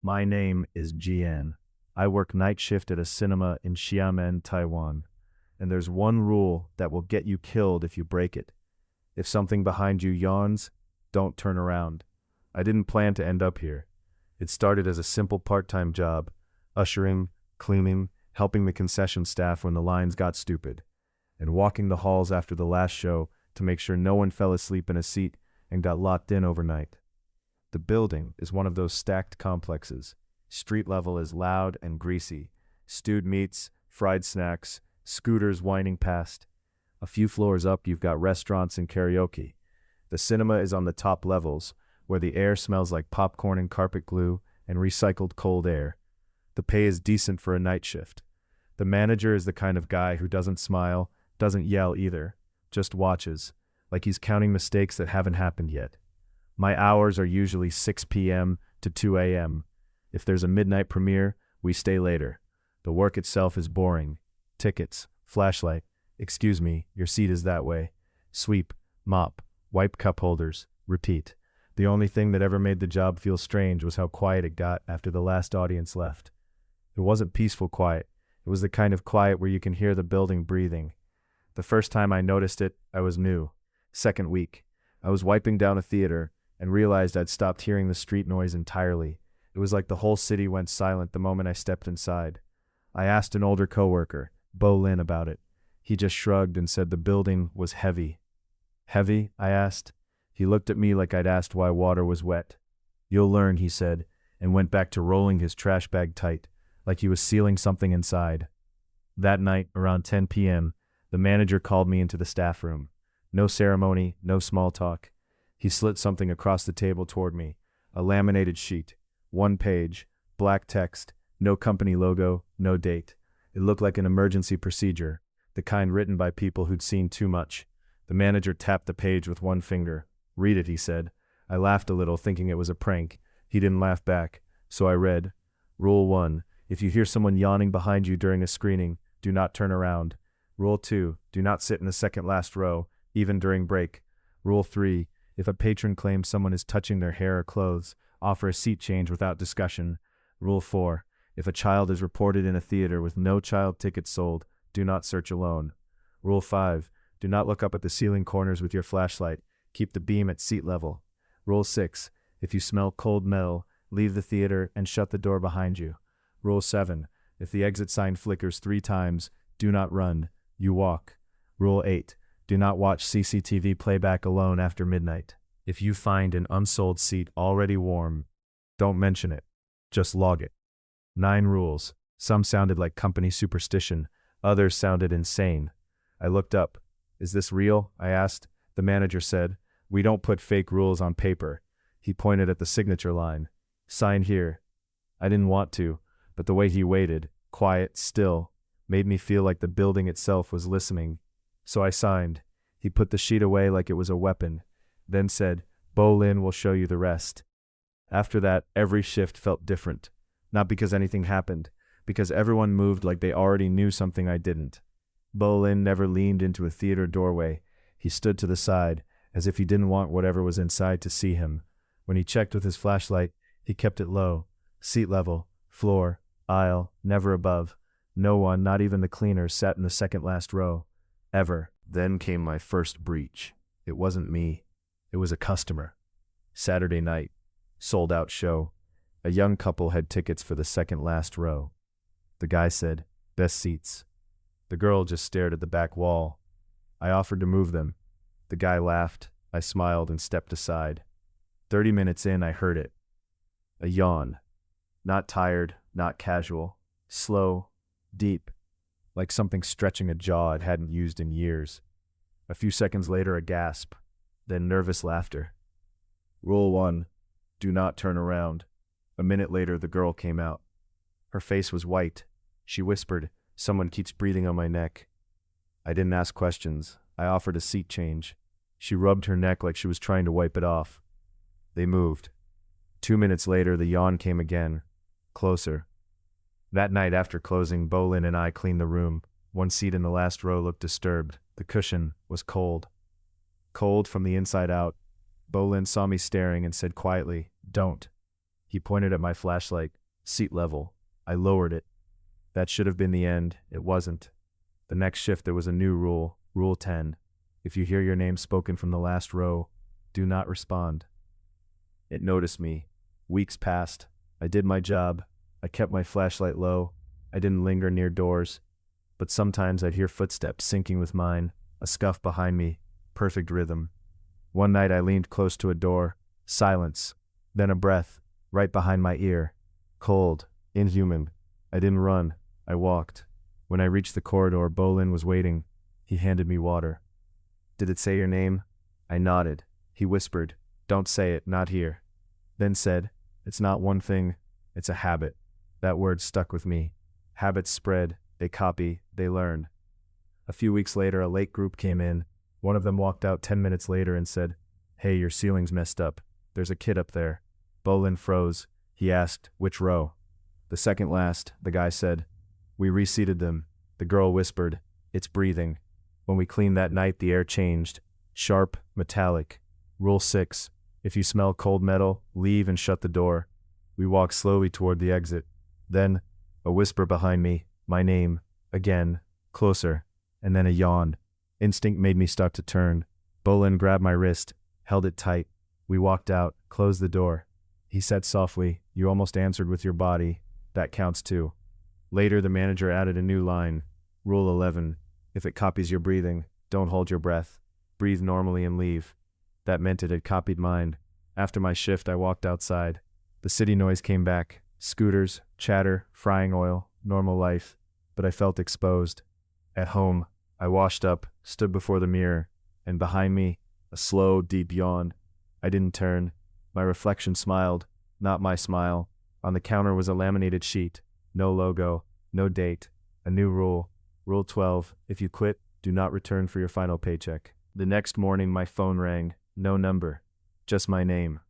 My name is Jian. I work night shift at a cinema in Xiamen, Taiwan. And there's one rule that will get you killed if you break it. If something behind you yawns, don't turn around. I didn't plan to end up here. It started as a simple part-time job, ushering, cleaning, helping the concession staff when the lines got stupid, and walking the halls after the last show to make sure no one fell asleep in a seat and got locked in overnight. The building is one of those stacked complexes. Street level is loud and greasy. Stewed meats, fried snacks, scooters whining past. A few floors up, you've got restaurants and karaoke. The cinema is on the top levels, where the air smells like popcorn and carpet glue and recycled cold air. The pay is decent for a night shift. The manager is the kind of guy who doesn't smile, doesn't yell either, just watches, like he's counting mistakes that haven't happened yet. My hours are usually 6 p.m. to 2 a.m. If there's a midnight premiere, we stay later. The work itself is boring. Tickets, flashlight, excuse me, your seat is that way. Sweep, mop, wipe cup holders, repeat. The only thing that ever made the job feel strange was how quiet it got after the last audience left. It wasn't peaceful quiet. It was the kind of quiet where you can hear the building breathing. The first time I noticed it, I was new. Second week, I was wiping down a theater and realized I'd stopped hearing the street noise entirely. It was like the whole city went silent the moment I stepped inside. I asked an older coworker, Bo Lin, about it. He just shrugged and said the building was heavy. Heavy? I asked. He looked at me like I'd asked why water was wet. You'll learn, he said, and went back to rolling his trash bag tight, like he was sealing something inside. That night, around 10 p.m., the manager called me into the staff room. No ceremony, no small talk. He slid something across the table toward me, a laminated sheet, 1 page, black text, no company logo, no date. It looked like an emergency procedure, the kind written by people who'd seen too much. The manager tapped the page with 1 finger. Read it, he said. I laughed a little, thinking it was a prank. He didn't laugh back, so I read, Rule 1, if you hear someone yawning behind you during a screening, do not turn around. Rule 2, do not sit in the second last row, even during break. Rule 3, if a patron claims someone is touching their hair or clothes, offer a seat change without discussion. Rule 4, if a child is reported in a theater with no child tickets sold, do not search alone. Rule 5, do not look up at the ceiling corners with your flashlight. Keep the beam at seat level. Rule 6, if you smell cold metal, leave the theater and shut the door behind you. Rule 7, if the exit sign flickers 3 times, do not run, you walk. Rule 8, do not watch CCTV playback alone after midnight. If you find an unsold seat already warm, don't mention it, just log it. 9 rules. Some sounded like company superstition, others sounded insane. I looked up. Is this real? I asked. The manager said, we don't put fake rules on paper. He pointed at the signature line. Sign here. I didn't want to, but the way he waited, quiet, still, made me feel like the building itself was listening. So I signed. He put the sheet away like it was a weapon, then said, Bo Lin will show you the rest. After that, every shift felt different. Not because anything happened, because everyone moved like they already knew something I didn't. Bo Lin never leaned into a theater doorway. He stood to the side, as if he didn't want whatever was inside to see him. When he checked with his flashlight, he kept it low. Seat level, floor, aisle, never above. No one, not even the cleaners, sat in the second last row. Ever. Then came my first breach. It wasn't me. It was a customer. Saturday night. Sold out show. A young couple had tickets for the second last row. The guy said, best seats. The girl just stared at the back wall. I offered to move them. The guy laughed. I smiled and stepped aside. 30 minutes in, I heard it. A yawn. Not tired, not casual. Slow, deep, like something stretching a jaw it hadn't used in years. A few seconds later, a gasp, then nervous laughter. Rule 1, do not turn around. A minute later, the girl came out. Her face was white. She whispered, someone keeps breathing on my neck. I didn't ask questions. I offered a seat change. She rubbed her neck like she was trying to wipe it off. They moved. 2 minutes later, the yawn came again. Closer. That night after closing, Bo Lin and I cleaned the room. 1 seat in the last row looked disturbed. The cushion was cold. Cold from the inside out. Bo Lin saw me staring and said quietly, don't. He pointed at my flashlight, seat level. I lowered it. That should have been the end. It wasn't. The next shift there was a new rule, Rule 10. If you hear your name spoken from the last row, do not respond. It noticed me. Weeks passed. I did my job. I kept my flashlight low. I didn't linger near doors. But sometimes I'd hear footsteps syncing with mine, a scuff behind me, perfect rhythm. One night I leaned close to a door. Silence. Then a breath, right behind my ear. Cold. Inhuman. I didn't run. I walked. When I reached the corridor, Bolin was waiting. He handed me water. Did it say your name? I nodded. He whispered, don't say it, not here. Then said, it's not one thing, it's a habit. That word stuck with me. Habits spread, they copy, they learn. A few weeks later, a late group came in. One of them walked out 10 minutes later and said, hey, your ceiling's messed up. There's a kid up there. Bolin froze. He asked, which row? The second last, the guy said. We reseated them. The girl whispered, it's breathing. When we cleaned that night, the air changed. Sharp, metallic. Rule 6. If you smell cold metal, leave and shut the door. We walked slowly toward the exit. Then, a whisper behind me, my name, again, closer, and then a yawn. Instinct made me start to turn. Bolin grabbed my wrist, held it tight. We walked out, closed the door. He said softly, you almost answered with your body. That counts too. Later, the manager added a new line. Rule 11. If it copies your breathing, don't hold your breath. Breathe normally and leave. That meant it had copied mine. After my shift, I walked outside. The city noise came back. Scooters, chatter, frying oil, normal life. But I felt exposed. At home, I washed up, stood before the mirror, and behind me, a slow, deep yawn. I didn't turn. My reflection smiled, not my smile. On the counter was a laminated sheet. No logo, no date. A new rule. Rule 12. If you quit, do not return for your final paycheck. The next morning, my phone rang. No number. Just my name.